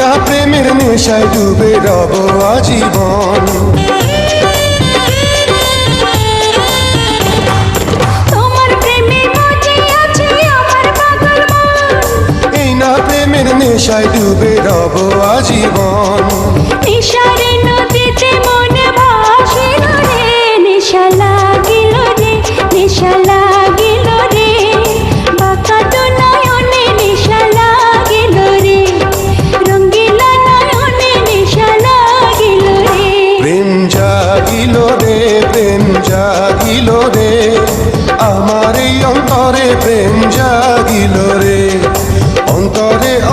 না প্রেমের নেশায় ডুবে রব আজীবন। তোমার প্রেমে মজে আছে আমার পাগল মন, এই না প্রেমের নেশায় ডুবে রব আজীবন। নেশার নদীতে মন ভাসে রে নেশালা